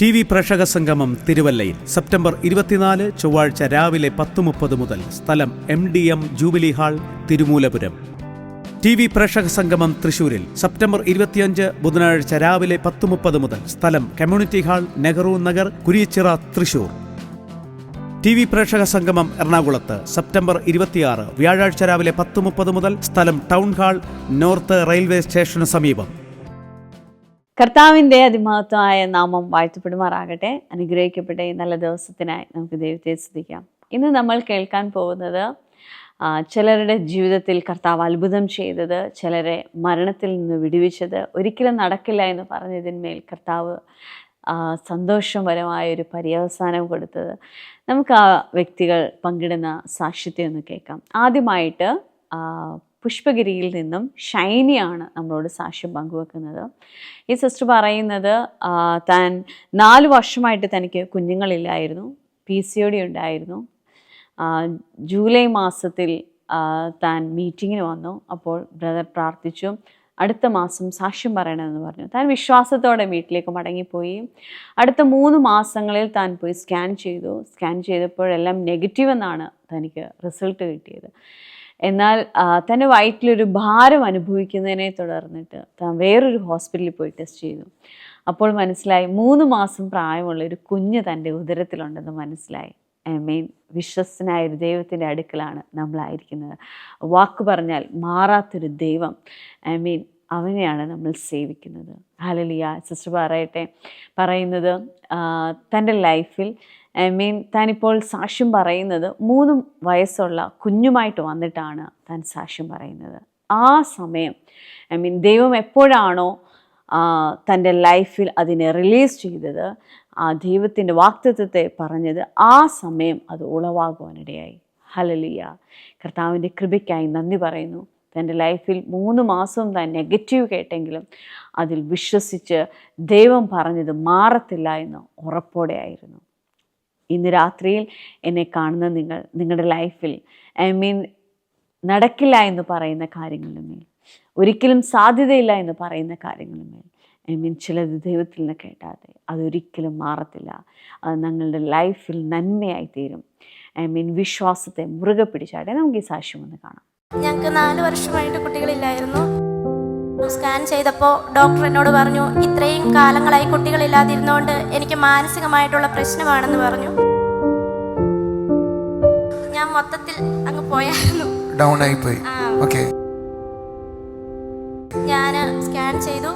TV പ്രേക്ഷക സംഗമം തിരുവല്ലയിൽ സെപ്റ്റംബർ 24 ചൊവ്വാഴ്ച രാവിലെ 10:30 മുതൽ. സ്ഥലം MDM jubilee hall, Thirumoolapuram. TV പ്രേക്ഷക സംഗമം തൃശൂരിൽ സെപ്റ്റംബർ 25 ബുധനാഴ്ച രാവിലെ 10:30 മുതൽ. സ്ഥലം community hall, Nehru Nagar, Kurichira, Thrissur. TV പ്രേക്ഷക സംഗമം എറണാകുളത്ത് സെപ്റ്റംബർ 26 വ്യാഴാഴ്ച രാവിലെ 10:30 മുതൽ. സ്ഥലം ടൗൺ ഹാൾ, നോർത്ത് റെയിൽവേ സ്റ്റേഷന് സമീപം. കർത്താവിൻ്റെ അതിമഹത്വമായ നാമം വാഴ്ത്തപ്പെടുമാറാകട്ടെ. അനുഗ്രഹിക്കപ്പെട്ട ഈ നല്ല ദിവസത്തിനായി നമുക്ക് ദൈവത്തെ സ്തുതിക്കാം. ഇന്ന് നമ്മൾ കേൾക്കാൻ പോകുന്നത് ചിലരുടെ ജീവിതത്തിൽ കർത്താവ് അത്ഭുതം ചെയ്തത്, ചിലരെ മരണത്തിൽ നിന്ന് വിടുവിച്ചത്, ഒരിക്കലും നടക്കില്ല എന്ന് പറഞ്ഞതിന്മേൽ കർത്താവ് സന്തോഷപരമായ ഒരു പര്യവസാനം കൊടുത്തത്. നമുക്ക് ആ വ്യക്തികൾ പങ്കിടുന്ന സാക്ഷ്യത്തെ ഒന്ന് കേൾക്കാം. ആദ്യമായിട്ട് പുഷ്പഗിരിയിൽ നിന്നും ഷൈനിയാണ് നമ്മളോട് സാക്ഷ്യം പങ്കുവെക്കുന്നത്. ഈ സിസ്റ്റർ പറയുന്നത് താൻ 4 വർഷമായിട്ട് തനിക്ക് കുഞ്ഞുങ്ങളില്ലായിരുന്നു, PCOD ഉണ്ടായിരുന്നു. ജൂലൈ മാസത്തിൽ താൻ മീറ്റിങ്ങിന് വന്നു. അപ്പോൾ ബ്രദർ പ്രാർത്ഥിച്ചു, അടുത്ത മാസം സാക്ഷ്യം പറയണമെന്ന് പറഞ്ഞു. താൻ വിശ്വാസത്തോടെ വീട്ടിലേക്ക് മടങ്ങിപ്പോയി. അടുത്ത 3 മാസങ്ങളിൽ താൻ പോയി സ്കാൻ ചെയ്തു. സ്കാൻ ചെയ്തപ്പോഴെല്ലാം നെഗറ്റീവ് എന്നാണ് തനിക്ക് റിസൾട്ട് കിട്ടിയത്. എന്നാൽ തൻ്റെ വയറ്റിലൊരു ഭാരം അനുഭവിക്കുന്നതിനെ തുടർന്നിട്ട് താൻ വേറൊരു ഹോസ്പിറ്റലിൽ പോയി ടെസ്റ്റ് ചെയ്തു. അപ്പോൾ മനസ്സിലായി 3 മാസം പ്രായമുള്ള ഒരു കുഞ്ഞ് തൻ്റെ ഉദരത്തിലുണ്ടെന്ന് മനസ്സിലായി. വിശ്വസ്തനായ ഒരു ദൈവത്തിൻ്റെ അടുക്കലാണ് നമ്മളായിരിക്കുന്നത്. വാക്ക് പറഞ്ഞാൽ മാറാത്തൊരു ദൈവം, അവനെയാണ് നമ്മൾ സേവിക്കുന്നത്. ഹല്ലേലൂയ. സിസ്റ്റർ പറയുന്നത് തൻ്റെ ലൈഫിൽ താനിപ്പോൾ സാക്ഷ്യം പറയുന്നത് 3 വയസ്സുള്ള കുഞ്ഞുമായിട്ട് വന്നിട്ടാണ് താൻ സാക്ഷ്യം പറയുന്നത്. ആ സമയം ദൈവം എപ്പോഴാണോ തൻ്റെ ലൈഫിൽ അതിനെ റിലീസ് ചെയ്തത്, ആ ദൈവത്തിൻ്റെ വാഗ്ദത്തത്തെ പറഞ്ഞത്, ആ സമയം അത് ഉളവാകുവാനിടയായി. ഹല്ലേലൂയ. കർത്താവിൻ്റെ കൃപയ്ക്കായി നന്ദി പറയുന്നു. തൻ്റെ ലൈഫിൽ 3 മാസവും താൻ നെഗറ്റീവ് കേട്ടെങ്കിലും അതിൽ വിശ്വസിച്ച് ദൈവം പറഞ്ഞത് മാറത്തില്ല എന്ന് ഉറപ്പോടെ ആയിരുന്നു. ഇന്ന് രാത്രിയിൽ എന്നെ കാണുന്ന നിങ്ങളുടെ ലൈഫിൽ നടക്കില്ല എന്ന് പറയുന്ന കാര്യങ്ങളുമേൽ, ഒരിക്കലും സാധ്യതയില്ല എന്ന് പറയുന്ന കാര്യങ്ങളുമേൽ ചിലത് ദൈവത്തിൽ നിന്ന് കേട്ടാതെ അതൊരിക്കലും മാറത്തില്ല. അത് ഞങ്ങളുടെ ലൈഫിൽ നന്മയായി തീരും. വിശ്വാസത്തെ മുറുകെ പിടിച്ചാട്ടെ. നമുക്ക് ഈ സാക്ഷ്യം ഒന്ന് കാണാം. ഞങ്ങൾക്ക് 4 വർഷമായിട്ട് കുട്ടികളില്ലായിരുന്നു. സ്കാൻ ചെയ്തപ്പോൾ ഡോക്ടർ എന്നോട് പറഞ്ഞു, ഇത്രയും കാലങ്ങളായി കുട്ടികളില്ലാതിരുന്നോണ്ട് എനിക്ക് മാനസികമായിട്ടുള്ള പ്രശ്നമാണെന്ന് പറഞ്ഞു. ഞാൻ മൊത്തത്തിൽ അങ്ങ് പോയായിരുന്നു, ഡൗൺ ആയി പോയി. ഞാൻ സ്കാൻ ചെയ്തു.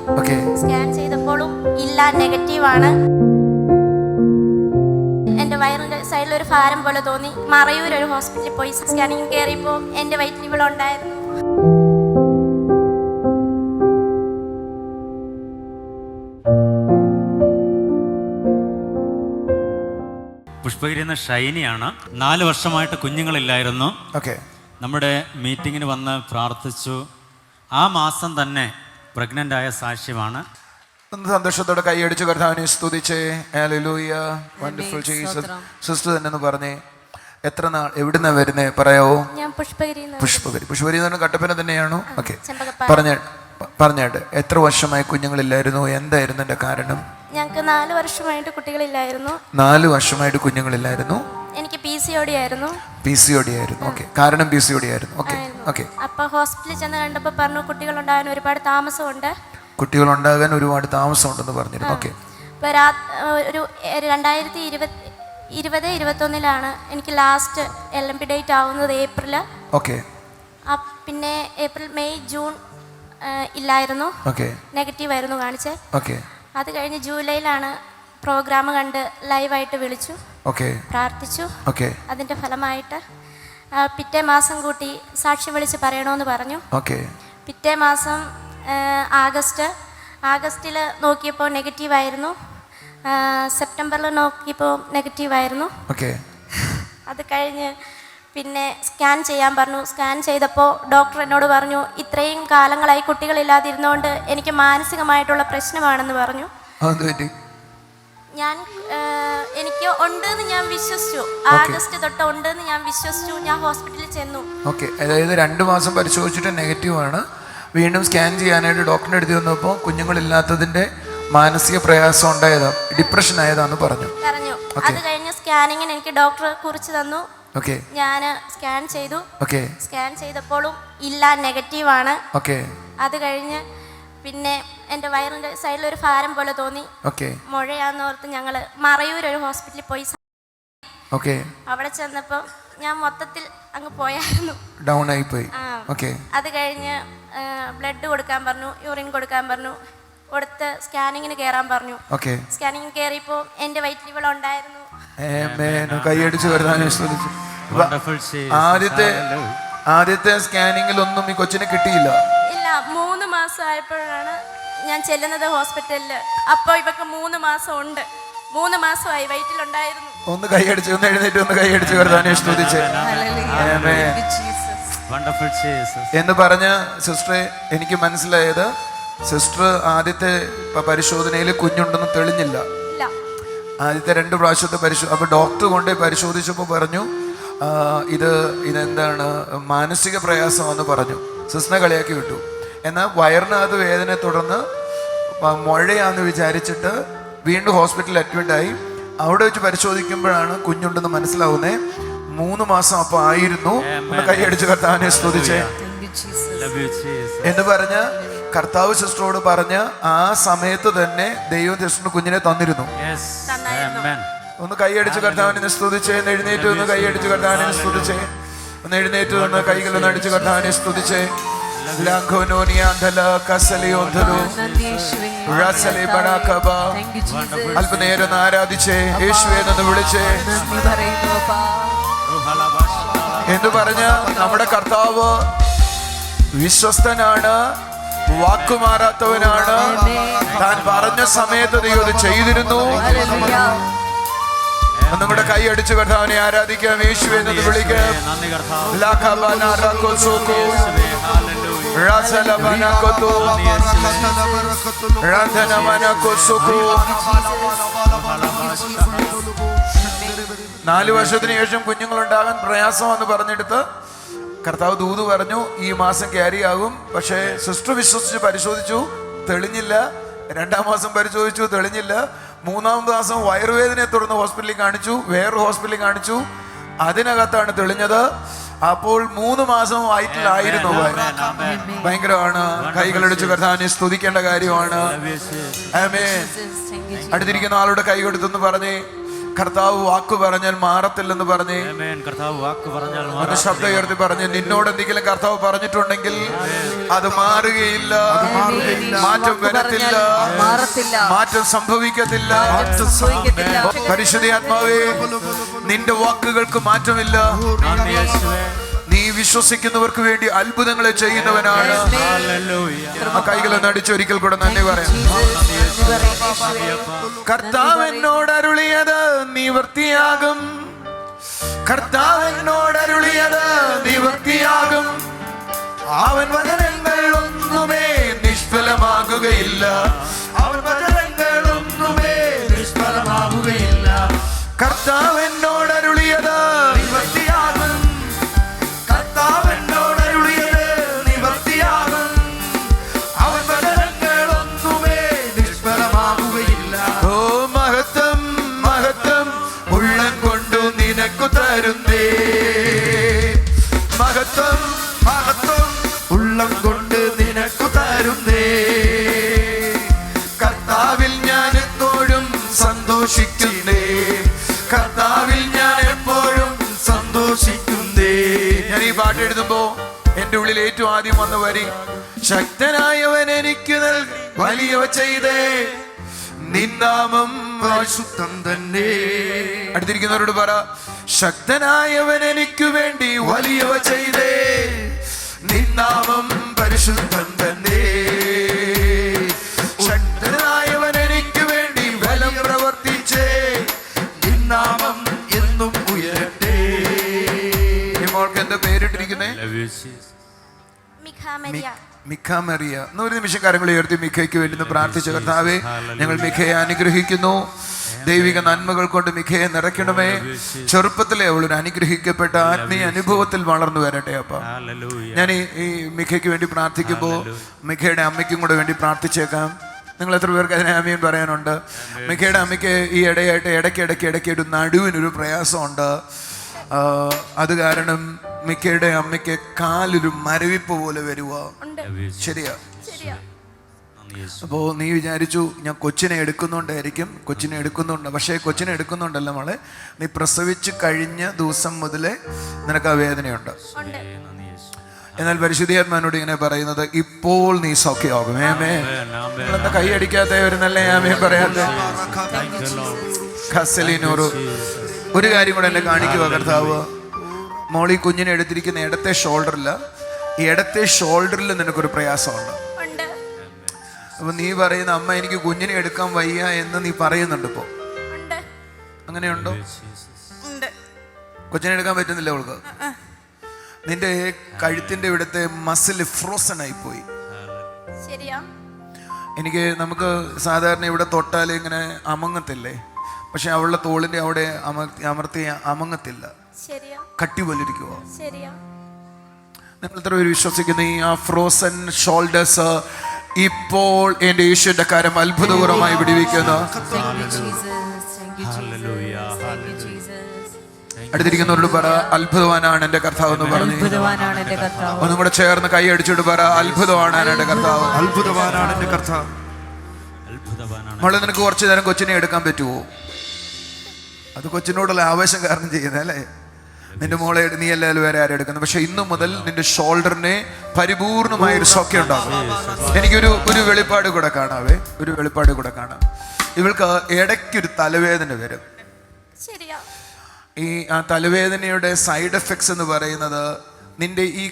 സ്കാൻ ചെയ്തപ്പോഴും ഇല്ല, നെഗറ്റീവാണ്. എൻ്റെ വയറിൻ്റെ സൈഡിൽ ഒരു ഭാരം പോലെ തോന്നി. മറയൂർ ഒരു ഹോസ്പിറ്റലിൽ പോയി സ്കാനിങ് കയറിയപ്പോൾ എൻ്റെ വയറ്റിൽ ഇവളുണ്ടായിരുന്നു. പുഷ്പഗിരി എന്ന ഷൈനിയാണ്. 4 വർഷമായിട്ട് കുഞ്ഞുങ്ങളില്ലായിരുന്നു. നമ്മുടെ മീറ്റിങ്ങിന് വന്ന് പ്രാർത്ഥിച്ചു. ആ മാസം തന്നെ പ്രഗ്നൻ്റ് ആയ സാക്ഷ്യമാണ്. സന്തോഷത്തോടെ കൈയടിച്ച് കർത്താവിനെ സ്തുതിച്ചേ. Hallelujah, wonderful Jesus. സിസ്റ്റർ തന്നെ ഒന്ന് പറഞ്ഞേ, എത്ര നാൾ, എവിടുന്നാ വരുന്നേ പറയാവോ? ഞാൻ പുഷ്പഗിരി എന്ന് പറഞ്ഞ കട്ടപ്പന തന്നെയാണോ? പറഞ്ഞാട്ട് എത്ര വർഷമായി കുഞ്ഞുങ്ങളില്ലായിരുന്നു? എന്തായിരുന്നു എൻ്റെ കാരണം? ഞങ്ങൾക്ക് 4 വർഷമായിട്ട് കുട്ടികളില്ലായിരുന്നു. 4 വർഷമായിട്ട് കുഞ്ഞുങ്ങളില്ലായിരുന്നു. എനിക്ക് PCOD ആയിരുന്നു. കാരണം PCOD ആയിരുന്നു. അപ്പൊ ഹോസ്പിറ്റലിൽ ചെന്ന് കണ്ടപ്പോൾ പറഞ്ഞു, കുട്ടികളുണ്ടാകാൻ ഒരുപാട് താമസമുണ്ട്. പറഞ്ഞിരുന്നു. ഒരു 2020-21 എനിക്ക് ലാസ്റ്റ് LMP ഡേറ്റ് ആവുന്നത് ഏപ്രിൽ. പിന്നെ ഏപ്രിൽ, മെയ്, ജൂൺ ഇല്ലായിരുന്നു, നെഗറ്റീവ് ആയിരുന്നു കാണിച്ചത്. അത് കഴിഞ്ഞ് ജൂലൈയിലാണ് പ്രോഗ്രാം കണ്ട് ലൈവായിട്ട് വിളിച്ചു, പ്രാർത്ഥിച്ചു. അതിന്റെ ഫലമായിട്ട് പിറ്റേ മാസം കൂട്ടി സാക്ഷ്യം വിളിച്ച് പറയണമെന്ന് പറഞ്ഞു. പിറ്റേ മാസം ആഗസ്റ്റിൽ നോക്കിയപ്പോൾ നെഗറ്റീവായിരുന്നു. സെപ്റ്റംബറിൽ നോക്കിയപ്പോൾ നെഗറ്റീവായിരുന്നു. അത് കഴിഞ്ഞ് പിന്നെ സ്കാൻ ചെയ്യാൻ പറഞ്ഞു. സ്കാൻ ചെയ്തപ്പോൾ ഡോക്ടർ എന്നോട് പറഞ്ഞു, ഇത്രയും കാലങ്ങളായി കുട്ടികളില്ലാതിരുന്നോണ്ട് എനിക്ക് മാനസികമായിട്ടുള്ള പ്രശ്നമാണെന്ന് പറഞ്ഞു. എനിക്ക് ഉണ്ടെന്ന് ഞാൻ വിശ്വസിച്ചു. ആഗസ്റ്റ് തൊട്ട് ഉണ്ടെന്ന് ഞാൻ വിശ്വസിച്ചു. ഞാൻ ഹോസ്പിറ്റലിൽ ചെന്നു. അതായത് 2 മാസം പരിശോധിച്ചിട്ട് നെഗറ്റീവ് ആണ്. വീണ്ടും സ്കാൻ ചെയ്യാനായിട്ട് ഡോക്ടറിൻ്റെ അടുത്ത് വന്നപ്പോൾ കുഞ്ഞുങ്ങളില്ലാത്തതിൻ്റെ മാനസിക പ്രയാസം ഉണ്ടായതാ, ഡിപ്രഷൻ ആയതാന്ന് പറഞ്ഞു. പറഞ്ഞു. അത് കഴിഞ്ഞ് സ്കാനിങ്ങിന് എനിക്ക് ഡോക്ടർ കുറിച്ച് തന്നു. ഞാൻ സ്കാൻ ചെയ്തു. സ്കാൻ ചെയ്തപ്പോഴും ഇല്ല, നെഗറ്റീവാണ്. അത് കഴിഞ്ഞ് പിന്നെ എൻ്റെ വയറിൻ്റെ സൈഡിൽ ഒരു ഭാരം പോലെ തോന്നി. മുഴയാന്ന് ഓർത്ത് ഞങ്ങൾ മറയൂർ ഒരു ഹോസ്പിറ്റലിൽ പോയി. അവിടെ ചെന്നപ്പോൾ ഞാൻ മൊത്തത്തിൽ അങ്ങ് പോയായിരുന്നു, ഡൗൺ ആയി പോയി. അത് കഴിഞ്ഞ് ബ്ലഡ് കൊടുക്കാൻ പറഞ്ഞു, യൂറിൻ കൊടുക്കാൻ പറഞ്ഞു, കൊടുത്ത് സ്കാനിങ്ങിന് കയറാൻ പറഞ്ഞു. സ്കാനിങ്ങിന് കയറിയപ്പോൾ എൻ്റെ വയറ്റിൽ ഇവൾ ഉണ്ടായിരുന്നു. കൈയടിച്ചു ആദ്യത്തെ സ്കാനിങ്ങിൽ ഒന്നും ഈ കൊച്ചിനെ കിട്ടിയില്ല. ഇല്ല, 3 മാസം ആയപ്പോഴാണ് ഞാൻ ചെല്ലുന്നത് ഹോസ്പിറ്റലിൽ. അപ്പോൾ ഇവക്ക് 3 മാസം ഉണ്ട്. 3 മാസമായി വയറ്റിലുണ്ടായിരുന്നു. ഒന്ന് കൈയടിച്ച്, ഒന്ന് എഴുന്നേറ്റ്, ഒന്ന് കൈയടിച്ച് കർത്താവിനെ സ്തുതിച്ച് എന്ന് പറഞ്ഞ സിസ്റ്ററെ എനിക്ക് മനസ്സിലായത്, സിസ്റ്റർ ആദ്യത്തെ പരിശോധനയിൽ കുഞ്ഞുണ്ടെന്ന് തെളിഞ്ഞില്ല. ആദ്യത്തെ 2 പ്രാവശ്യത്തെ അപ്പൊ ഡോക്ടർ കൊണ്ട് പരിശോധിച്ചപ്പോൾ പറഞ്ഞു ഇതെന്താണ് മാനസിക പ്രയാസമെന്ന് പറഞ്ഞു. സിസ്റ്ററിനെ കളിയാക്കി വിട്ടു. എന്നാൽ വയറിനകത്ത് വേദനയെ തുടർന്ന് മുഴയാന്ന് വിചാരിച്ചിട്ട് വീണ്ടും ഹോസ്പിറ്റലിൽ അഡ്മിറ്റായി. അവിടെ വെച്ച് പരിശോധിക്കുമ്പോഴാണ് കുഞ്ഞുണ്ടെന്ന് മനസ്സിലാവുന്നേ. 3 മാസം അപ്പോൾ ആയിരുന്നു. ഒന്ന് കൈയടിച്ച് കർത്താവിനെ സ്തുതിച്ചേ എന്ന് പറഞ്ഞ് കർത്താവ് സിസ്റ്ററോട് പറഞ്ഞ് ആ സമയത്ത് തന്നെ ദൈവം സിസ്റ്ററിന് കുഞ്ഞിനെ തന്നിരുന്നു. ഒന്ന് കൈയടിച്ച് കർത്താവിനെ സ്തുതിച്ചേ. ഒന്ന് എഴുന്നേറ്റ്, ഒന്ന് കൈയടിച്ച് കർത്താവിനെ സ്തുതിച്ചേ. ഒന്ന് എഴുന്നേറ്റ്, ഒന്ന് കൈകളൊന്ന് അടിച്ച് കർത്താവിനെ സ്തുതിച്ചേ. അല്പനേരം ആരാധിച്ചേ, യേശുവേ എന്ന് വിളിച്ചേ എന്ന് പറഞ്ഞ നമ്മുടെ കർത്താവ് വിശ്വസ്തനാണ്, വാക്കുമാറാത്തവനാണ്. താൻ പറഞ്ഞ സമയത്ത് ദൈവം ചെയ്തിരുന്നു. നമ്മുടെ കൈ അടിച്ചു കർത്താവിനെ ആരാധിക്കാം, യേശുവേ എന്ന് വിളിക്കാം. 4 വർഷത്തിന് ശേഷം കുഞ്ഞുങ്ങളുണ്ടാകാൻ പ്രയാസമെന്ന് പറഞ്ഞെടുത്ത് കർത്താവ് ദൂത് പറഞ്ഞു, ഈ മാസം ക്യാരി ആകും. പക്ഷേ സിസ്റ്റർ വിശ്വസിച്ച് പരിശോധിച്ചു, തെളിഞ്ഞില്ല. 2-ാം മാസം പരിശോധിച്ചു, തെളിഞ്ഞില്ല. 3-ാമത്തെ മാസം വയറുവേദനയെ തുടർന്ന് ഹോസ്പിറ്റലിൽ കാണിച്ചു, വേറൊരു ഹോസ്പിറ്റലിൽ കാണിച്ചു, അതിനകത്താണ് തെളിഞ്ഞത്. അപ്പോൾ 3 മാസം വയറ്റിലായിരുന്നു. ഭയങ്കരമാണ്. കൈകളടിച്ച് കർത്താവിനെ സ്തുതിക്കേണ്ട കാര്യമാണ്. ആമേൻ. അടുത്തിരിക്കുന്ന ആളുടെ കൈ കൊടുത്തെന്ന് പറഞ്ഞേ, കർത്താവ് വാക്ക് പറഞ്ഞാൽ മാറത്തില്ലെന്ന് പറഞ്ഞേ. അത് ശബ്ദം ഉയർത്തി പറഞ്ഞ്, നിന്നോട് എന്തെങ്കിലും കർത്താവ് പറഞ്ഞിട്ടുണ്ടെങ്കിൽ അത് മാറുകയില്ല, മാറ്റം വരത്തില്ല, മാറ്റം സംഭവിക്കത്തില്ല. പരിശുദ്ധ ആത്മാവേ, നിന്റെ വാക്കുകൾക്ക് മാറ്റമില്ല. നീ വിശ്വസിക്കുന്നവർക്ക് വേണ്ടി അത്ഭുതങ്ങളെ ചെയ്യുന്നവനാണ്. ആ കൈകളൊന്ന് അടിച്ചൊരിക്കൽ കൂടെ നന്ദി പറയാം. കർത്താവ് എന്നോട് അരുളിയത് നിവൃത്തിയാകും, കർത്താവ് എന്നോട് അരുളിയത് നിവൃത്തിയാകും. അവൻ വചനങ്ങൾ ഒന്നുമേ നിഷ്ഫലമാകുകയില്ല, അവൻ വചനങ്ങൾ ഒന്നുമേ നിഷ്ഫലമാകുകയില്ല. കർത്താവ് എന്നോട് അരുളിയത് നിവൃത്തിയാകും, കർത്താവ് എന്നോട് അരുളിയത് നിവൃത്തിയാകും. അവൻ വചനങ്ങൾ ഒന്നുമേ നിഷ്ഫലമാകുകയില്ല. ഓ മഹത്വം മഹത്വം ഉള്ളം കൊണ്ടു നിനക്കു തരുന്നേ, മഹത്വം മഹത്വം ഉള്ളം കൊണ്ട് നിനക്കു തരുന്നേ. കർത്താവിൽ ഞാൻ എപ്പോഴും സന്തോഷിക്കുന്നേ, കർത്താവിൽ ഞാൻ എപ്പോഴും സന്തോഷിക്കുന്നേ. ഞാൻ ഈ പാട്ട് എഴുതുമ്പോ എന്റെ ഉള്ളിൽ ഏറ്റവും ആദ്യം വന്ന വരി, ശക്തനായവൻ എനിക്ക് വലിയവ ചെയ്തേ, നിന്നാമം പരിശുദ്ധം തന്നെ. അടുത്തിരിക്കുന്നവരോട് പറ, ശക്തനായവൻ എനിക്ക് വേണ്ടി വലിയവ ചെയ്തേ, നിന്നാമം പരിശുദ്ധം തന്നെ. ശക്തനായവൻ എനിക്ക് വേണ്ടി ബലം പ്രവർത്തിച്ചേ, നിന്നാമം എന്നും ഉയരട്ടെ. മോൾക്ക് എന്താ പേരിട്ടിരിക്കുന്നേ? മിഖാമറിയ. ഒരു നിമിഷം കാര്യങ്ങൾ ഉയർത്തി മിഖയ്ക്ക് വേണ്ടി പ്രാർത്ഥിച്ച കർത്താവേ, ഞങ്ങൾ മിഖയെ അനുഗ്രഹിക്കുന്നു. ദൈവിക നന്മകൾ കൊണ്ട് മിഖയെ നിറയ്ക്കണമേ. ചെറുപ്പത്തിലെ അവളൊരു അനുഗ്രഹിക്കപ്പെട്ട ആത്മീയ അനുഭവത്തിൽ വളർന്നു വരട്ടെ. അപ്പ ഞാൻ ഈ മിഖയ്ക്ക് വേണ്ടി പ്രാർത്ഥിക്കുമ്പോൾ മിഖയുടെ അമ്മയ്ക്കും കൂടെ വേണ്ടി പ്രാർത്ഥിച്ചേക്കാം. നിങ്ങൾ എത്ര പേർക്ക് അതിനെ ആമീൻ പറയാനുണ്ട്? മിക്കയുടെ അമ്മയ്ക്ക് ഈ ഇടയ്ക്ക് ഒരു നടുവിനൊരു പ്രയാസമുണ്ട്. അത് കാരണം മിക്കയുടെ അമ്മയ്ക്ക് കാലൊരു മരവിപ്പ് പോലെ വരുക. ശരിയാ? അപ്പോൾ നീ വിചാരിച്ചു ഞാൻ കൊച്ചിനെ എടുക്കുന്നുണ്ട്. പക്ഷേ കൊച്ചിനെ എടുക്കുന്നുണ്ടല്ലോ മോളെ, നീ പ്രസവിച്ച് കഴിഞ്ഞ ദിവസം മുതലേ നിനക്ക് ആ വേദനയുണ്ട്. എന്നാൽ പരിശുദ്ധാത്മാവിനോട് ഇങ്ങനെ പറയുന്നത്, ഇപ്പോൾ നീ സൗഖ്യമാകും. ആമേ. നിങ്ങളെന്താ കൈ അടിക്കാത്ത ഒരു നല്ല ആമേ പറയാത്ത? ഒരു കാര്യം കൂടെ എന്നെ കാണിക്കുക കർത്താവ്. മോളി കുഞ്ഞിനെ എടുത്തിരിക്കുന്ന ഇടത്തെ ഷോൾഡറിൽ നിനക്കൊരു പ്രയാസമുണ്ട്. അപ്പൊ നീ പറയുന്ന അമ്മ എനിക്ക് കുഞ്ഞിനെ എടുക്കാൻ വയ്യ എന്ന് നീ പറയുന്നുണ്ട്. ഇപ്പോ അങ്ങനെയുണ്ടോ? കൊച്ചിനെ എടുക്കാൻ പറ്റുന്നില്ല അവൾക്ക്. നിന്റെ കഴുത്തിന്റെ ഇവിടുത്തെ മസിൽ ഫ്രോസൺ ആയി പോയി. നമുക്ക് സാധാരണ ഇവിടെ തൊട്ടാൽ ഇങ്ങനെ അമങ്ങത്തില്ലേ, പക്ഷെ അവളുടെ തോളിന്റെ അവിടെ അമർത്തി അമങ്ങത്തില്ല, കട്ടി പോലിരിക്കുക. നിങ്ങൾ എത്ര പേര് വിശ്വസിക്കുന്നു ഈ ആ ഫ്രോസൺ ഷോൾഡേഴ്സ് ഇപ്പോൾ എന്റെ യേശുവിന്റെ കാര്യം അത്ഭുതകരമായി വിടുവിക്കുന്നു? അടുത്തിരിക്കുന്നവരോട് പറ, അത്ഭുതവാനാണ് എന്റെ കർത്താവ് എന്ന് പറഞ്ഞു. ഒന്നും കൂടെ ചേർന്ന് കൈ അടിച്ചോട് പറ, അത്ഭുതമാണ് എന്റെ കർത്താവ്. അത്ഭുതവാനാണ് എന്റെ കർത്താവ്. മോളെ, നിനക്ക് കുറച്ചു നേരം കൊച്ചിനെ എടുക്കാൻ പറ്റുമോ? അത് കൊച്ചിനോടുള്ള ആവേശം കാരണം ചെയ്യുന്നത് അല്ലേ? നിന്റെ മോളെ നീ എല്ലാവരും വേറെ ആരും എടുക്കുന്നു. പക്ഷെ ഇന്നു മുതൽ നിന്റെ ഷോൾഡറിനെ പരിപൂർണമായ ഒരു സൗഖ്യം ഉണ്ടാകും. എനിക്കൊരു വെളിപ്പാട് കൂടെ കാണാം. ഇവൾക്ക് ഇടയ്ക്കൊരു തലവേദന വരും. ഈ ആ തലവേദനയുടെ സൈഡ് എഫക്ട്സ് എന്ന് പറയുന്നത്, നിന്റെ ഈ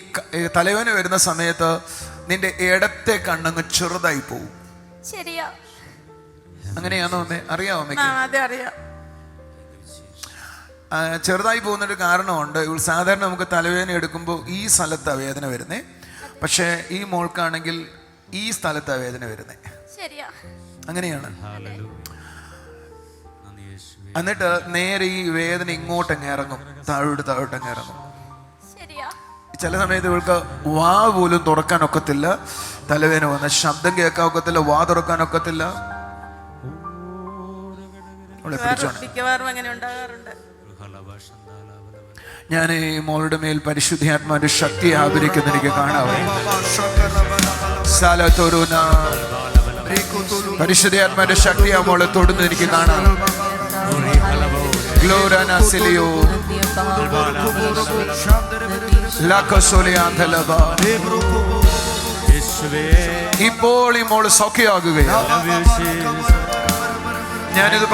തലവേദന വരുന്ന സമയത്ത് നിന്റെ ഇടത്തെ കണ്ണങ്ങ് ചെറുതായി പോകും. അങ്ങനെയാണോ അമ്മേ? അറിയാമോ അമ്മയ്ക്ക്? ചെറുതായി പോകുന്നൊരു കാരണമുണ്ട്. സാധാരണ നമുക്ക് തലവേദന എടുക്കുമ്പോൾ ഈ സ്ഥലത്താണ് വേദന വരുന്നേ, പക്ഷേ ഈ മോൾക്കാണെങ്കിൽ ഈ സ്ഥലത്താണ് വേദന വരുന്നേ. അങ്ങനെയാണ്. എന്നിട്ട് നേരെ ഈ വേദന ഇങ്ങോട്ടങ്ങ് ഇറങ്ങും, താഴോട്ടങ്ങ് ഇറങ്ങും. ചില സമയത്ത് ഇവൾക്ക് വാ പോലും തുറക്കാൻ ഒക്കത്തില്ല. തലവേദന വന്ന ശബ്ദം കേൾക്കാൻ ഒക്കത്തില്ല, വാ തുറക്കാൻ ഒക്കത്തില്ല. ഞാൻ ഈ മോളുടെ മേൽ പരിശുദ്ധാത്മാവിന്റെ ശക്തി ആവരിക്കുന്ന എനിക്ക് കാണാവേ. പരിശുദ്ധാത്മാവിന്റെ ശക്തി ആ മോളെ തൊടുന്ന എനിക്ക് കാണാം. ഇപ്പോൾ ഈ മോള് സൗഖ്യമാകുകയാണ്. ഞാനിത്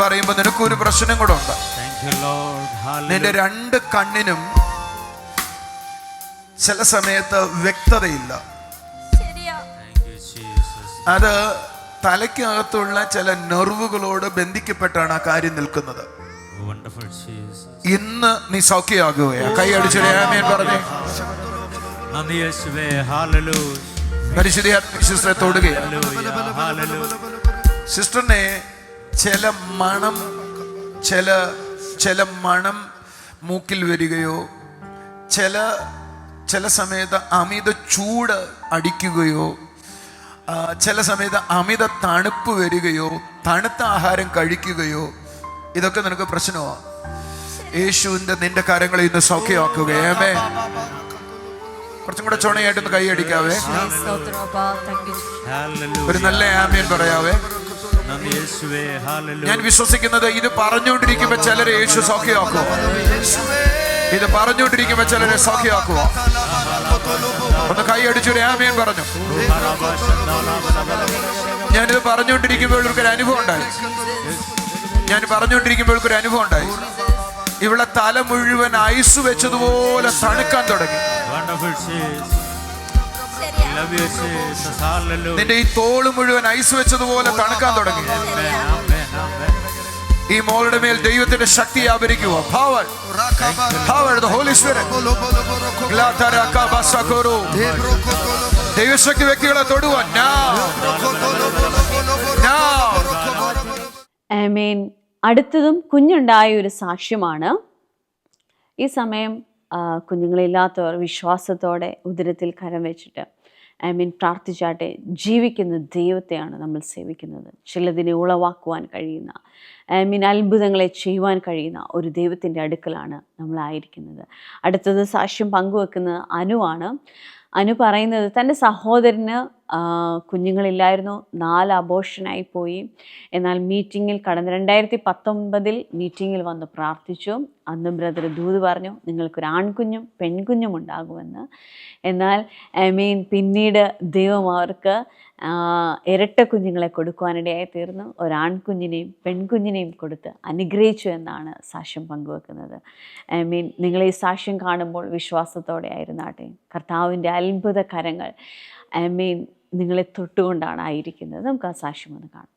പറയുമ്പോ നിനക്കൊരു പ്രശ്നം കൂടെ ഉണ്ട്. നിന്റെ രണ്ട് കണ്ണിനും ചില സമയത്ത് വ്യക്തതയില്ല. അത് തലയ്ക്കകത്തുള്ള ചില നെർവുകളോട് ബന്ധിക്കപ്പെട്ടാണ് ആ കാര്യം നിൽക്കുന്നത്. ഇന്ന് നീ സൗഖ്യമാകുകയാണ്. കൈ അടിച്ചേ പറഞ്ഞേ. പരിശുദ്ധ തൊടുകയാണ്. സിസ്റ്ററിനെ ചില മണം മൂക്കിൽ വരികയോ, ചില സമയത്ത് അമിത ചൂട് അടിക്കുകയോ, ചില സമയത്ത് അമിത തണുപ്പ് വരികയോ, തണുത്ത ആഹാരം കഴിക്കുകയോ, ഇതൊക്കെ നിനക്ക് പ്രശ്നമാണ്. യേശുവിന്റെ നിന്റെ കാര്യങ്ങളെ ഇന്ന് സൗഖ്യമാക്കുകയമേ. കുറച്ചും കൂടെ ചുണയായിട്ടൊന്ന് കൈ അടിക്കാവേ. ഒരു നല്ല ആമേൻ പറയാവേ. ഞാൻ വിശ്വസിക്കുന്നത് ഇത് പറഞ്ഞുകൊണ്ടിരിക്കുമ്പോ ചിലരെ യേശു സൗഖ്യമാക്കുക. ഇത് പറഞ്ഞുകൊണ്ടിരിക്കുമ്പോ ചിലരെ സൗഖ്യമാക്കുക. ഒന്ന് കൈ അടിച്ചൊരു ആമേൻ പറഞ്ഞു. ഞാനിത് പറഞ്ഞുകൊണ്ടിരിക്കുമ്പോൾ ഒരു അനുഭവം ഉണ്ടായി. ഇവിടെ തല മുഴുവൻ ഐസ് വെച്ചതുപോലെ തണുക്കാൻ തുടങ്ങി. നിന്റെ ഈ തോള് മുഴുവൻ ഐസ് വെച്ചതുപോലെ തണുക്കാൻ തുടങ്ങി. ഈ മോളുടെ മേൽ ദൈവത്തിന്റെ ശക്തി ആവരിക്കുക. ദൈവശക്തി വ്യക്തികളെ തൊടുവാൻ. ആമേൻ. അടുത്തതും കുഞ്ഞുണ്ടായ ഒരു സാക്ഷ്യമാണ്. ഈ സമയം കുഞ്ഞുങ്ങളില്ലാത്തവർ വിശ്വാസത്തോടെ ഉദരത്തിൽ കരം വെച്ചിട്ട് പ്രാർത്ഥിച്ചാട്ടെ. ജീവിക്കുന്ന ദൈവത്തെയാണ് നമ്മൾ സേവിക്കുന്നത്. ചിലതിനെ ഉളവാക്കുവാൻ കഴിയുന്ന, അത്ഭുതങ്ങളെ ചെയ്യുവാൻ കഴിയുന്ന ഒരു ദൈവത്തിൻ്റെ അടുക്കലാണ് നമ്മളായിരിക്കുന്നത്. അടുത്തത് സാക്ഷ്യം പങ്കുവെക്കുന്നത് അനുവാണ്. അനു പറയുന്നത് തൻ്റെ സഹോദരന് കുഞ്ഞുങ്ങളില്ലായിരുന്നു, 4 അബോർഷനായി പോയി. എന്നാൽ മീറ്റിങ്ങിൽ 2019 മീറ്റിങ്ങിൽ വന്ന് പ്രാർത്ഥിച്ചു. അന്ന് ബ്രദർ ദൂത് പറഞ്ഞു, നിങ്ങൾക്കൊരു ആൺകുഞ്ഞും പെൺകുഞ്ഞും ഉണ്ടാകുമെന്ന്. എന്നാൽ പിന്നീട് ദൈവം അവർക്ക് ഇരട്ട കുഞ്ഞുങ്ങളെ കൊടുക്കുവാനിടയായി തീർന്നു. ഒരാൺകുഞ്ഞിനെയും പെൺകുഞ്ഞിനെയും കൊടുത്ത് അനുഗ്രഹിച്ചു എന്നാണ് സാക്ഷ്യം പങ്കുവെക്കുന്നത്. നിങ്ങൾ ഈ സാക്ഷ്യം കാണുമ്പോൾ വിശ്വാസത്തോടെ ആയിരുന്നാട്ടെ. കർത്താവിൻ്റെ അത്ഭുത കരങ്ങൾ നിങ്ങളെ തൊട്ടുകൊണ്ടാണ് ആയിരിക്കുന്നത്. നമുക്ക് ആ സാക്ഷ്യം ഒന്ന് കാണാം.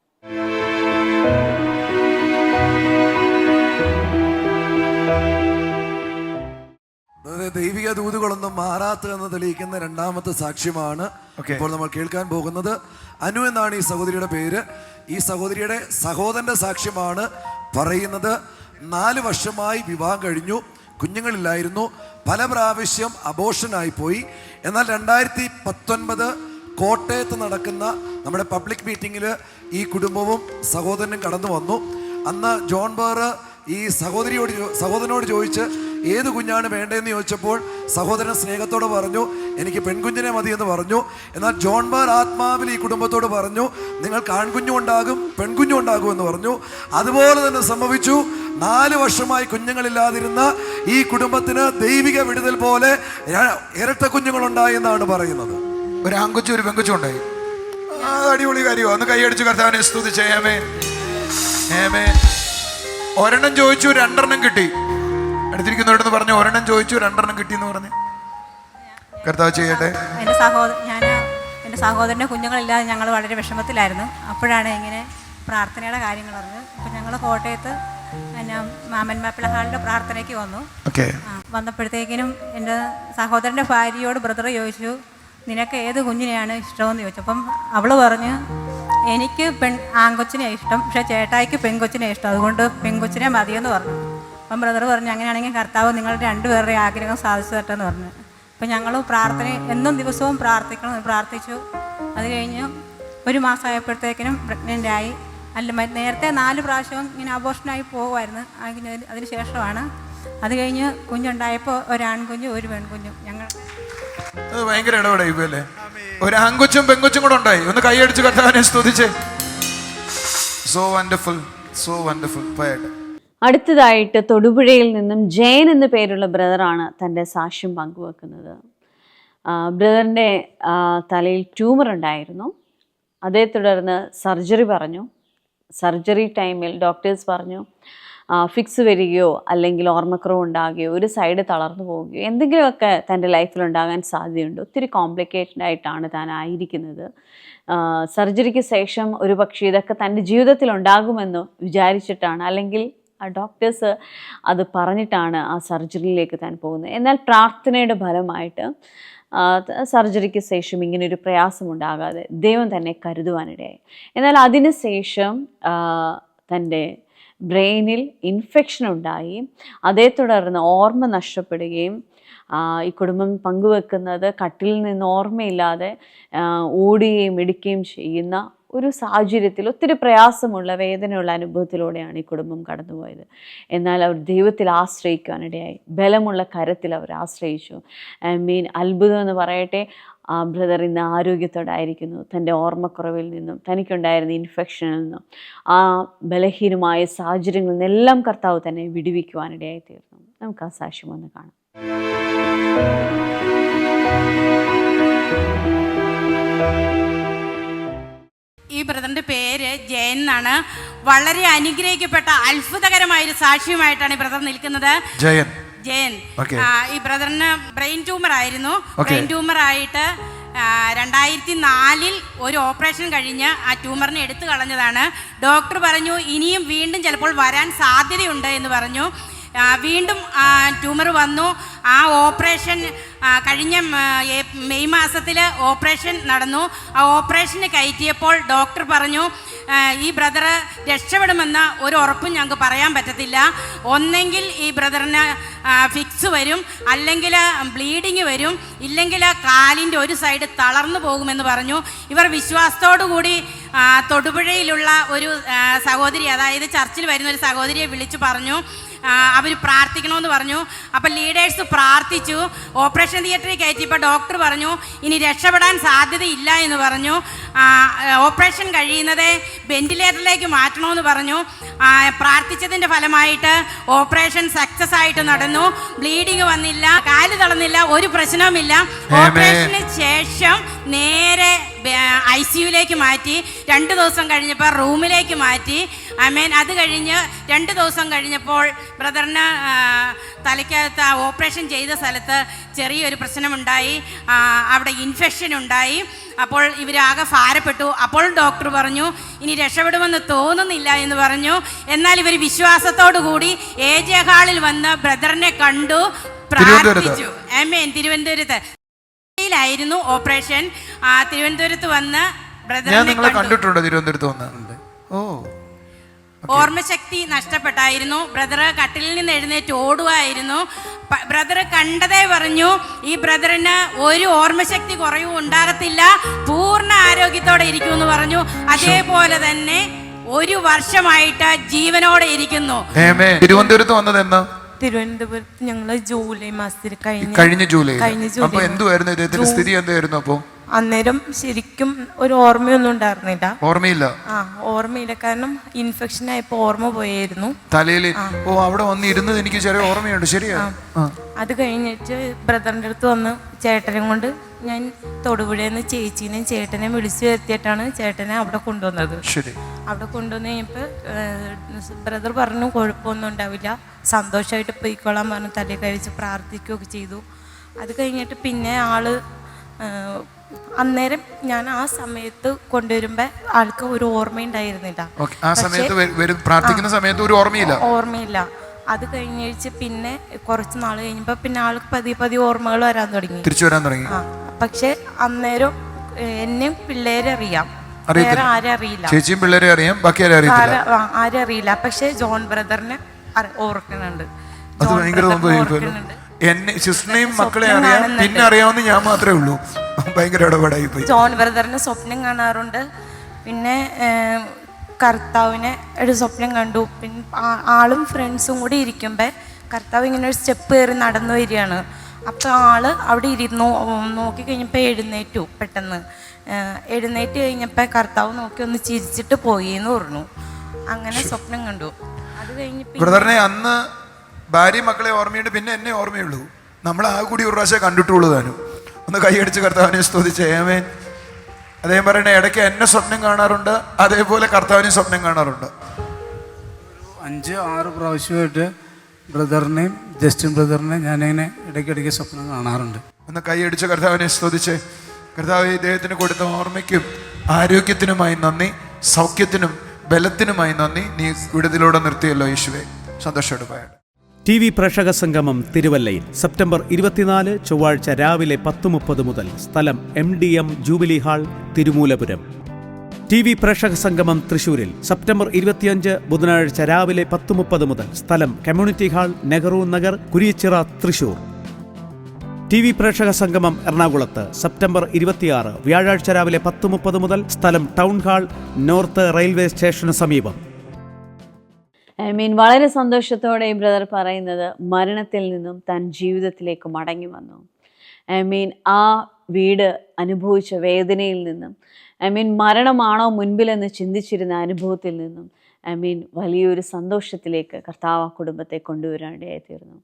ദൈവിക ദൂതുകളൊന്നും മാറാത്തതെന്ന് തെളിയിക്കുന്ന രണ്ടാമത്തെ സാക്ഷ്യമാണ് ഇപ്പോൾ നമ്മൾ കേൾക്കാൻ പോകുന്നത്. അനു എന്നാണ് ഈ സഹോദരിയുടെ പേര്. ഈ സഹോദരിയുടെ സഹോദരന്റെ സാക്ഷ്യമാണ് പറയുന്നത്. 4 വർഷമായി വിവാഹം കഴിഞ്ഞു, കുഞ്ഞുങ്ങളില്ലായിരുന്നു, പല പ്രാവശ്യം അബോർഷനായി പോയി. എന്നാൽ 2019 കോട്ടയത്ത് നടക്കുന്ന നമ്മുടെ പബ്ലിക് മീറ്റിങ്ങിൽ ഈ കുടുംബവും സഹോദരനും കടന്നു വന്നു. അന്ന് ജോൺ ബേർ ഈ സഹോദരനോട് ചോദിച്ച് ഏത് കുഞ്ഞാണ് വേണ്ടതെന്ന് ചോദിച്ചപ്പോൾ സഹോദരൻ സ്നേഹത്തോട് പറഞ്ഞു, എനിക്ക് പെൺകുഞ്ഞിനെ മതിയെന്ന് പറഞ്ഞു. എന്നാൽ ജോൺ ബേർ ആത്മാവിൽ ഈ കുടുംബത്തോട് പറഞ്ഞു, നിങ്ങൾക്ക് ആൺകുഞ്ഞും ഉണ്ടാകും പെൺകുഞ്ഞും ഉണ്ടാകും എന്ന് പറഞ്ഞു. അതുപോലെ തന്നെ സംഭവിച്ചു. 4 വർഷമായി കുഞ്ഞുങ്ങളില്ലാതിരുന്ന ഈ കുടുംബത്തിന് ദൈവിക വിടുതൽ പോലെ ഇരട്ട കുഞ്ഞുങ്ങളുണ്ടായി എന്നാണ് പറയുന്നത്. ഒരു ആൺകൊച്ചും ഒരു പെൺകൊച്ചും ഉണ്ടായി. അടിപൊളി കാര്യമോ? ഒന്ന് കൈയടിച്ച് കർത്താവിനെ സ്തുതിച്ചേ. ആമേൻ, ആമേൻ. ഒരെണ്ണം ചോദിച്ചു, 2 കിട്ടി. അടുത്തിരിക്കുന്നവരോട് പറഞ്ഞു, ഒരെണ്ണം ചോദിച്ചു 2 കിട്ടി എന്ന് പറഞ്ഞു. കർത്താവ് ചെയ്യട്ടെ. എൻ്റെ സഹോദരൻ്റെ കുഞ്ഞുങ്ങളില്ലാതെ ഞങ്ങൾ വളരെ വിഷമത്തിലായിരുന്നു. അപ്പോഴാണ് ഇങ്ങനെ പ്രാർത്ഥനയുടെ കാര്യങ്ങൾ അറിഞ്ഞത്. അപ്പം ഞങ്ങൾ കോട്ടയത്ത് മാമൻ മാപ്പിള ഹാളിൻ്റെ പ്രാർത്ഥനയ്ക്ക് വന്നു. വന്നപ്പോഴത്തേക്കിനും എൻ്റെ സഹോദരൻ്റെ ഭാര്യയോട് ബ്രദർ ചോദിച്ചു, നിനക്ക് ഏത് കുഞ്ഞിനെയാണ് ഇഷ്ടമെന്ന് ചോദിച്ചു. അപ്പം അവൾ പറഞ്ഞു, എനിക്ക് ആൺകൊച്ചിനെ ഇഷ്ടം, പക്ഷേ ചേട്ടായിക്ക് പെൺകൊച്ചിനെ ഇഷ്ടം, അതുകൊണ്ട് പെൺകൊച്ചിനെ മതിയെന്ന് പറഞ്ഞു. അപ്പം ബ്രദർ പറഞ്ഞു, അങ്ങനെയാണെങ്കിൽ കർത്താവ് നിങ്ങളുടെ 2 പേരുടെയും ആഗ്രഹം സാധിച്ചു തട്ടെന്ന് പറഞ്ഞു. അപ്പം ഞങ്ങൾ എന്നും ദിവസവും പ്രാർത്ഥിച്ചു. അത് കഴിഞ്ഞ് 1 മാസമായപ്പോഴത്തേക്കിനും പ്രഗ്നൻ്റായി. നേരത്തെ 4 പ്രാവശ്യവും ഇങ്ങനെ അബോർഷനായി പോകുമായിരുന്നു. അതിന് ശേഷമാണ് അത് കഴിഞ്ഞ് കുഞ്ഞുണ്ടായപ്പോൾ ഒരാൺകുഞ്ഞും ഒരു പെൺകുഞ്ഞും. ഞങ്ങൾ ഭയങ്കര ഇടപെടല്ലേ. ഒരു ആൺകൊച്ചും പെൺകൊച്ചും കൂടെ ഉണ്ടായി. ഒന്ന് കൈയടിച്ച് കർത്താവിനെ സ്തുതിച്ചേ. So wonderful, so wonderful. അടുത്തതായിട്ട് തൊടുപുഴയിൽ നിന്നും ജയൻ എന്ന പേരുള്ള ബ്രദറാണ് തൻ്റെ സാക്ഷ്യം പങ്കുവെക്കുന്നത്. ബ്രദറിൻ്റെ തലയിൽ ട്യൂമർ ഉണ്ടായിരുന്നു. അതേ തുടർന്ന് സർജറി പറഞ്ഞു. സർജറി ടൈമിൽ ഡോക്ടേഴ്സ് പറഞ്ഞു, ഫിക്സ് വരികയോ അല്ലെങ്കിൽ ഓർമ്മക്കുറവ് ഉണ്ടാകുകയോ ഒരു സൈഡ് തളർന്നു പോവുകയോ എന്തെങ്കിലുമൊക്കെ തൻ്റെ ലൈഫിലുണ്ടാകാൻ സാധ്യതയുണ്ട്. ഒത്തിരി കോംപ്ലിക്കേറ്റഡ് ആയിട്ടാണ് താൻ ആയിരിക്കുന്നത്. സർജറിക്ക് ശേഷം ഒരു പക്ഷേ ഇതൊക്കെ തൻ്റെ ജീവിതത്തിൽ ഉണ്ടാകുമെന്ന് വിചാരിച്ചിട്ടാണ്, അല്ലെങ്കിൽ ഡോക്ടേഴ്സ് അത് പറഞ്ഞിട്ടാണ് ആ സർജറിയിലേക്ക് താൻ പോകുന്നത്. എന്നാൽ പ്രാർത്ഥനയുടെ ഫലമായിട്ട് സർജറിക്ക് ശേഷം ഇങ്ങനൊരു പ്രയാസമുണ്ടാകാതെ ദൈവം തന്നെ കരുതുവാനിടയായി. എന്നാൽ അതിന് ശേഷം തൻ്റെ ബ്രെയിനിൽ ഇൻഫെക്ഷൻ ഉണ്ടായി. അതേ തുടർന്ന് ഓർമ്മ നഷ്ടപ്പെടുകയും ഈ കുടുംബം പങ്കുവെക്കുന്നത് കട്ടിലിൽ നിന്ന് ഓർമ്മയില്ലാതെ ഓടുകയും എടുക്കുകയും ചെയ്യുന്ന ഒരു സാഹചര്യത്തിൽ ഒത്തിരി പ്രയാസമുള്ള വേദനയുള്ള അനുഭവത്തിലൂടെയാണ് ഈ കുടുംബം കടന്നുപോയത്. എന്നാൽ അവർ ദൈവത്തിൽ ആശ്രയിക്കാനിടയായി. ബലമുള്ള കരത്തിൽ അവർ ആശ്രയിച്ചു. അത്ഭുതം എന്ന് പറയട്ടെ, ആ ബ്രദർ ഇന്ന് ആരോഗ്യത്തോടായിരിക്കുന്നു. തൻ്റെ ഓർമ്മക്കുറവിൽ നിന്നും തനിക്കുണ്ടായിരുന്ന ഇൻഫെക്ഷനിൽ നിന്നും ആ ബലഹീനമായ സാഹചര്യങ്ങളിൽ നിന്നെല്ലാം കർത്താവ് തന്നെ വിടുവിക്കുവാനിടയായി തീർന്നു. നമുക്ക് ആ സാക്ഷ്യം ഒന്ന് കാണാം. ഈ ബ്രദറിന്റെ പേര് ജയൻ എന്നാണ്. വളരെ അനുഗ്രഹിക്കപ്പെട്ട അത്ഭുതകരമായൊരു സാക്ഷ്യമായിട്ടാണ് ഈ ബ്രദർ നിൽക്കുന്നത്. ജയൻ ഈ ബ്രദറിന് ബ്രെയിൻ ട്യൂമർ ആയിരുന്നു. ബ്രെയിൻ ട്യൂമർ ആയിട്ട് 2004 ഒരു ഓപ്പറേഷൻ കഴിഞ്ഞ് ആ ട്യൂമറിനെ എടുത്തു കളഞ്ഞതാണ്. ഡോക്ടർ പറഞ്ഞു ഇനിയും വീണ്ടും ചിലപ്പോൾ വരാൻ സാധ്യതയുണ്ട് എന്ന് പറഞ്ഞു. വീണ്ടും ട്യൂമർ വന്നു. ആ ഓപ്പറേഷൻ കഴിഞ്ഞ മെയ് മാസത്തിൽ ഓപ്പറേഷൻ നടന്നു. ആ ഓപ്പറേഷന് കയറ്റിയപ്പോൾ ഡോക്ടർ പറഞ്ഞു, ഈ ബ്രദർ രക്ഷപ്പെടുമെന്ന ഒരു ഉറപ്പും ഞങ്ങൾക്ക് പറയാൻ പറ്റത്തില്ല. ഒന്നെങ്കിൽ ഈ ബ്രദറിന് ഫിക്സ് വരും, അല്ലെങ്കിൽ ബ്ലീഡിങ് വരും, ഇല്ലെങ്കിൽ കാലിൻ്റെ ഒരു സൈഡ് തളർന്നു പോകുമെന്ന് പറഞ്ഞു. ഇവർ വിശ്വാസത്തോടു കൂടി തൊടുപുഴയിലുള്ള ഒരു സഹോദരി, അതായത് ചർച്ചിൽ വരുന്ന ഒരു സഹോദരിയെ വിളിച്ചു പറഞ്ഞു, അവർ പ്രാർത്ഥിക്കണമെന്ന് പറഞ്ഞു. അപ്പം ലീഡേഴ്സ് പ്രാർത്ഥിച്ചു. ഓപ്പറേഷൻ തിയേറ്ററിൽ കയറ്റിയപ്പോൾ ഡോക്ടർ പറഞ്ഞു ഇനി രക്ഷപ്പെടാൻ സാധ്യതയില്ല എന്ന് പറഞ്ഞു. ഓപ്പറേഷൻ കഴിയുന്നത് വെന്റിലേറ്ററിലേക്ക് മാറ്റണമെന്ന് പറഞ്ഞു. പ്രാർത്ഥിച്ചതിൻ്റെ ഫലമായിട്ട് ഓപ്പറേഷൻ സക്സസ് ആയിട്ട് നടന്നു. ബ്ലീഡിങ് വന്നില്ല, കാല് തളർന്നില്ല, ഒരു പ്രശ്നവുമില്ല. ഓപ്പറേഷന് ശേഷം നേരെ ICUലേക്ക് മാറ്റി. 2 ദിവസം കഴിഞ്ഞപ്പോൾ റൂമിലേക്ക് മാറ്റി. ആമേൻ. അത് കഴിഞ്ഞ് 2 ദിവസം കഴിഞ്ഞപ്പോൾ ബ്രദറിന് തലയ്ക്കകത്ത് ഓപ്പറേഷൻ ചെയ്ത സ്ഥലത്ത് ചെറിയൊരു പ്രശ്നമുണ്ടായി. അവിടെ ഇൻഫെക്ഷൻ ഉണ്ടായി. അപ്പോൾ ഇവരാകെ ഭാരപ്പെട്ടു. അപ്പോൾ ഡോക്ടർ പറഞ്ഞു ഇനി രക്ഷപ്പെടുമെന്ന് തോന്നുന്നില്ല എന്ന് പറഞ്ഞു. എന്നാൽ ഇവർ വിശ്വാസത്തോടു കൂടി AJ ഹാളിൽ വന്ന് ബ്രദറിനെ കണ്ടു, പ്രാർത്ഥിച്ചു. ആമേൻ. തിരുവനന്തപുരത്ത് ായിരുന്നു ഓപ്പറേഷൻ. തിരുവനന്തപുരത്ത് വന്ന് ബ്രദറിനെ കണ്ടിട്ടുണ്ടോ? തിരുവനന്തപുരത്ത് വന്നിട്ടുണ്ട്. ഓ, ഓർമ്മശക്തി നഷ്ടപ്പെട്ടായിരുന്നു. ബ്രദർ കട്ടിലിൽ നിന്ന് എഴുന്നേറ്റ് ഓടുകയായിരുന്നു. ബ്രദർ കണ്ടതേ പറഞ്ഞു ഈ ബ്രദറിന് ഒരു ഓർമ്മശക്തി കുറവും ഉണ്ടാകത്തില്ല, പൂർണ്ണ ആരോഗ്യത്തോടെ ഇരിക്കുമെന്ന് പറഞ്ഞു. അതേപോലെ തന്നെ 1 വർഷമായിട്ട് ജീവനോടെ ഇരിക്കുന്നു. തിരുവനന്തപുരത്ത് വന്നത് എന്നാ? തിരുവനന്തപുരത്ത് ഞങ്ങൾ ജൂലൈ മാസത്തിൽ കഴിഞ്ഞ ജൂലൈ. അപ്പൊ എന്തുവായിരുന്നു ഇദ്ദേഹത്തിന്റെ സ്ഥിതി? എന്തായിരുന്നു അപ്പൊ? അന്നേരം ശരിക്കും ഒരു ഓർമ്മയൊന്നും ഉണ്ടായിരുന്നില്ല. ഓർമ്മയില്ല? ഓർമ്മയില്ല. കാരണം ഇൻഫെക്ഷൻ ആയപ്പോ ഓർമ്മ പോയായിരുന്നു തലയിൽ. ഓ, അവിടെ വന്നിരുന്നത് എനിക്ക് ചെറിയ ഓർമ്മയുണ്ട്. ശരിയാ. അത് കഴിഞ്ഞിട്ട് ബ്രദറിന്റെ അടുത്ത് വന്ന് ചേട്ടനെ കൊണ്ട് ഞാൻ തൊടുപുഴയിൽ നിന്ന് ചേച്ചീനെയും ചേട്ടനെയും വിളിച്ചു വരുത്തിയിട്ടാണ് ചേട്ടനെ അവിടെ കൊണ്ടുവന്നത്. അവിടെ കൊണ്ടുവന്ന് കഴിഞ്ഞപ്പോൾ ബ്രദർ പറഞ്ഞു കുഴപ്പമൊന്നും ഉണ്ടാവില്ല, സന്തോഷമായിട്ട് പോയിക്കോളാൻ പറഞ്ഞു. തലയിൽ കഴിച്ച് പ്രാർത്ഥിക്കുകയൊക്കെ ചെയ്തു. അത് കഴിഞ്ഞിട്ട് പിന്നെ അന്നേരം ഞാൻ ആ സമയത്ത് കൊണ്ടുവരുമ്പോ ആൾക്ക് ഒരു ഓർമ്മയുണ്ടായിരുന്നില്ല. പ്രാർത്ഥിക്കുന്ന സമയത്ത് ഒരു ഓർമ്മയില്ല. അത് കഴിഞ്ഞ് പിന്നെ കുറച്ച് നാൾ കഴിഞ്ഞപ്പോ പിന്നെ ആൾക്ക് പതിയെ ഓർമ്മകൾ വരാൻ തുടങ്ങി, തിരിച്ചു വരാൻ തുടങ്ങി. പക്ഷെ അന്നേരം എന്നെയും പിള്ളേരെ അറിയാം, വേറെ ആരും അറിയില്ല. ചേച്ചിയും പിള്ളേരെ അറിയാം, ബാക്കി ആരും അറിയില്ല. പക്ഷെ ജോൺ ബ്രദറിനെ ഓർക്കുന്നുണ്ട്. എന്നെ സിസ്റ്ററിനെയും മക്കളെ അറിയാം, പിന്നെ അറിയാവുന്ന ഞാൻ മാത്രമേ ഉള്ളൂ. ഭയങ്കര ഇടപെടായി പോയി. ജോൺ ബ്രദറിന് സ്വപ്നം കാണാറുണ്ട്. പിന്നെ കർത്താവിനെ ഒരു സ്വപ്നം കണ്ടു. പിന്നെ ആളും ഫ്രണ്ട്സും കൂടി ഇരിക്കുമ്പോൾ കർത്താവ് ഇങ്ങനെ ഒരു സ്റ്റെപ്പ് കയറി നടന്നു വരികയാണ്. അപ്പോൾ ആള് അവിടെ ഇരുന്നു നോക്കി കഴിഞ്ഞപ്പോൾ എഴുന്നേറ്റു. പെട്ടെന്ന് എഴുന്നേറ്റ് കഴിഞ്ഞപ്പോൾ കർത്താവ് നോക്കി ഒന്ന് ചിരിച്ചിട്ട് പോയി എന്ന് പറഞ്ഞു. അങ്ങനെ സ്വപ്നം കണ്ടു. അത് കഴിഞ്ഞ് ബ്രദറിനെ അന്ന് ഭാര്യ മക്കളെ ഓർമ്മയുണ്ട്, പിന്നെ എന്നെ ഓർമ്മയുള്ളൂ. നമ്മൾ ആ കൂടി ഒരു പ്രാവശ്യം കണ്ടിട്ടുള്ളൂ. താനും ഒന്ന് കൈയടിച്ച് കർത്താവിനെ സ്തുതിച്ച് ആമേൻ. അദ്ദേഹം പറയണേ ഇടയ്ക്ക് എന്നെ സ്വപ്നം കാണാറുണ്ട്, അതേപോലെ കർത്താവിനെ സ്വപ്നം കാണാറുണ്ട്. 5-6 പ്രാവശ്യമായിട്ട് ബ്രദറിനെയും ജസ്റ്റിൻ ബ്രദറിനെ ഞാനിങ്ങനെ ഇടയ്ക്കിടയ്ക്ക് സ്വപ്നം കാണാറുണ്ട്. ഒന്ന് കൈയടിച്ച് കർത്താവിനെ സ്തുതിച്ച് കർത്താവ് ഇദ്ദേഹത്തിന് കൊടുത്ത ഓർമ്മയ്ക്കും ആരോഗ്യത്തിനുമായി നന്ദി, സൗഖ്യത്തിനും ബലത്തിനുമായി നന്ദി. നീ വിടുതലോടെ നിർത്തിയല്ലോ യേശുവേ. സന്തോഷത്തോടെ പോയാണ്. TV പ്രേക്ഷക സംഗമം തിരുവല്ലയിൽ സെപ്റ്റംബർ 24 ചൊവ്വാഴ്ച രാവിലെ 10:30 മുതൽ. സ്ഥലം MDM jubilee hall, Thirumoolapuram. TV പ്രേക്ഷക സംഗമം തൃശൂരിൽ സെപ്റ്റംബർ 25 ബുധനാഴ്ച രാവിലെ 10:30 മുതൽ. സ്ഥലം community hall, Nehru Nagar, Kuriachira, Thrissur. TV പ്രേക്ഷക സംഗമം എറണാകുളത്ത് സെപ്റ്റംബർ 26 വ്യാഴാഴ്ച രാവിലെ 10:30 മുതൽ. സ്ഥലം ടൗൺ ഹാൾ, നോർത്ത് റെയിൽവേ സ്റ്റേഷന് സമീപം. വളരെ സന്തോഷത്തോടെ ഈ ബ്രദർ പറയുന്നത് മരണത്തിൽ നിന്നും താൻ ജീവിതത്തിലേക്ക് മടങ്ങി വന്നു. ആ വീട് അനുഭവിച്ച വേദനയിൽ നിന്നും, മരണമാണോ മുൻപിലെന്ന് ചിന്തിച്ചിരുന്ന അനുഭവത്തിൽ നിന്നും വലിയൊരു സന്തോഷത്തിലേക്ക് കർത്താവ് ആ കുടുംബത്തെ കൊണ്ടുവരാനിടയായി തീർന്നു.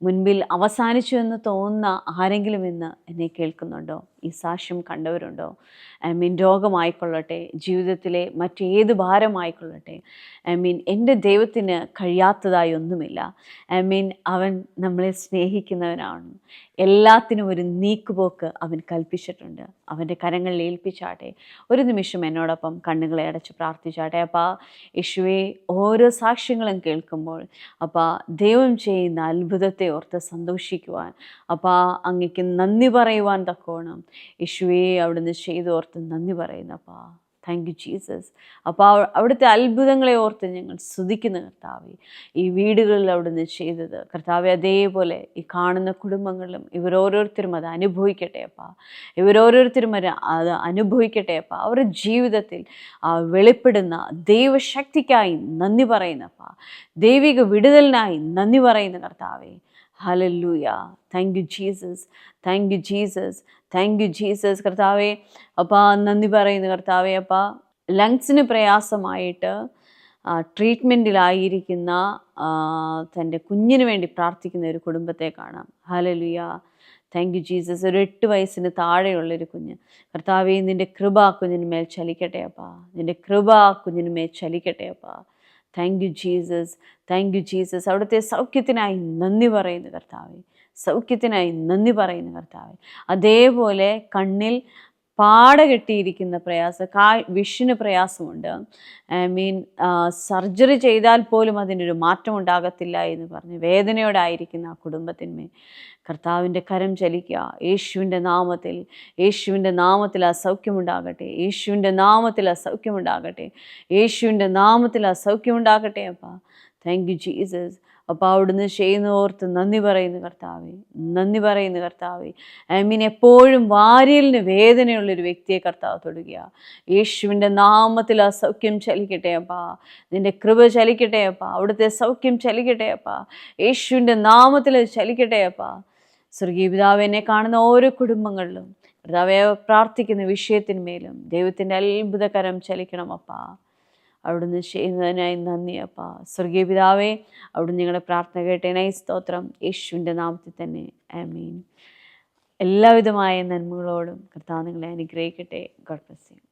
മുൻപിൽ അവസാനിച്ചു എന്ന് തോന്നുന്ന ആരെങ്കിലും ഇന്ന് എന്നെ കേൾക്കുന്നുണ്ടോ? ഈ സാക്ഷ്യം കണ്ടവരുണ്ടോ? രോഗമായിക്കൊള്ളട്ടെ, ജീവിതത്തിലെ മറ്റേത് ഭാരമായിക്കൊള്ളട്ടെ, എൻ്റെ ദൈവത്തിന് കഴിയാത്തതായി ഒന്നുമില്ല. അവൻ നമ്മളെ സ്നേഹിക്കുന്നവനാണ്. എല്ലാത്തിനും ഒരു നീക്കുപോക്ക് അവൻ കൽപ്പിച്ചിട്ടുണ്ട്. അവൻ്റെ കരങ്ങളിൽ ഏൽപ്പിച്ചാട്ടെ. ഒരു നിമിഷം എന്നോടൊപ്പം കണ്ണുകളെ അടച്ച് പ്രാർത്ഥിച്ചാട്ടെ. അപ്പോൾ യേശുവേ, യേശുവെ ഓരോ സാക്ഷ്യങ്ങളും കേൾക്കുമ്പോൾ അപ്പാ ദൈവം ചെയ്യുന്ന അത്ഭുതത്തെ ഓർത്ത് സന്തോഷിക്കുവാൻ, അപ്പാ അങ്ങയ്ക്ക് നന്ദി പറയുവാൻ തക്കോണം യേശുവെ അവിടുന്ന് ചെയ്തോർത്ത് നന്ദി പറയുന്നപ്പാ. Thank you Jesus. അപ്പോൾ അവിടുത്തെ അത്ഭുതങ്ങളെ ഓർത്ത് ഞങ്ങൾ സ്തുതിക്കുന്ന കർത്താവെ. ഈ വീടുകളിൽ അവിടുന്ന് ചെയ്തത് കർത്താവെ അതേപോലെ ഈ കാണുന്ന കുടുംബങ്ങളിലും ഇവരോരോരുത്തരും അത് അനുഭവിക്കട്ടെ അപ്പാ. ഇവരോരോരുത്തരും അത് അനുഭവിക്കട്ടെ അപ്പാ. അവരുടെ ജീവിതത്തിൽ വെളിപ്പെടുന്ന ദൈവശക്തിക്കായി നന്ദി പറയുന്നപ്പാ. ദൈവിക വിടുതലിനായി നന്ദി പറയുന്ന കർത്താവെ. Hallelujah. Thank you Jesus. Thank you Jesus. Thank you Jesus. കർത്താവെ അപ്പാ നന്ദി പറയുന്നു കർത്താവെ. അപ്പാ ലങ്സിന് പ്രയാസമായിട്ട് ട്രീറ്റ്മെൻറ്റിലായിരിക്കുന്ന തൻ്റെ കുഞ്ഞിന് വേണ്ടി പ്രാർത്ഥിക്കുന്ന ഒരു കുടുംബത്തെ കാണാം. ഹല്ലേലൂയ. Thank you Jesus. ഒരു 8 വയസ്സിന് താഴെയുള്ളൊരു കുഞ്ഞ്. കർത്താവെ നിൻ്റെ കൃപ കുഞ്ഞിന് മേൽ ചലിക്കട്ടെ അപ്പാ. നിൻ്റെ കൃപ കുഞ്ഞിന് മേൽ ചലിക്കട്ടെ അപ്പാ. Thank you Jesus. Thank you Jesus. അവിടുത്തെ സൗഖ്യത്തിനായി നന്ദി പറയുന്നു കർത്താവെ. സൗഖ്യത്തിനായി നന്ദി പറയുന്നു കർത്താവെ. അതേപോലെ കണ്ണിൽ പാട കെട്ടിയിരിക്കുന്ന വിഷന് പ്രയാസമുണ്ട്. സർജറി ചെയ്താൽ പോലും അതിനൊരു മാറ്റം ഉണ്ടാകത്തില്ല എന്ന് പറഞ്ഞ് വേദനയോടായിരിക്കുന്ന ആ കുടുംബത്തിന്മേൽ കർത്താവിൻ്റെ കരം ചലിക്കുക. യേശുവിൻ്റെ നാമത്തിൽ, യേശുവിൻ്റെ നാമത്തിൽ ആ സൗഖ്യമുണ്ടാകട്ടെ. യേശുവിൻ്റെ നാമത്തിൽ ആ സൗഖ്യമുണ്ടാകട്ടെ. യേശുവിൻ്റെ നാമത്തിൽ ആ സൗഖ്യമുണ്ടാകട്ടെ അപ്പാ. Thank you Jesus. അപ്പോൾ അവിടുന്ന് ചെയ്യുന്ന ഓർത്ത് നന്ദി പറയുന്നു കർത്താവെ. നന്ദി പറയുന്നു കർത്താവെ. എപ്പോഴും വാരിയലിന് വേദനയുള്ളൊരു വ്യക്തിയെ കർത്താവ് തൊടുക. യേശുവിൻ്റെ നാമത്തിൽ ആ സൗഖ്യം ചലിക്കട്ടെ അപ്പാ. നിൻ്റെ കൃപ ചലിക്കട്ടെ അപ്പാ. അവിടുത്തെ സൗഖ്യം ചലിക്കട്ടെ അപ്പാ. യേശുവിൻ്റെ നാമത്തിൽ ചലിക്കട്ടെ അപ്പാ. സ്വർഗീയ പിതാവേ, എന്നെ കാണുന്ന ഓരോ കുടുംബങ്ങളിലും കർത്താവെ പ്രാർത്ഥിക്കുന്ന വിഷയത്തിന്മേലും ദൈവത്തിൻ്റെ അത്ഭുതകരം ചലിക്കണം അപ്പാ. അവിടുന്ന് ചെയ്യുന്നതിനായി നന്ദി അപ്പാ. സ്വർഗീയ പിതാവേ, അവിടുന്ന് ഞങ്ങളുടെ പ്രാർത്ഥന കേട്ടതിനായി സ്തോത്രം. യേശുവിൻ്റെ നാമത്തിൽ തന്നെ ആമേൻ. എല്ലാവിധമായ നന്മകളോടും കർത്താവ് നിങ്ങളെ അനുഗ്രഹിക്കട്ടെ. God bless you.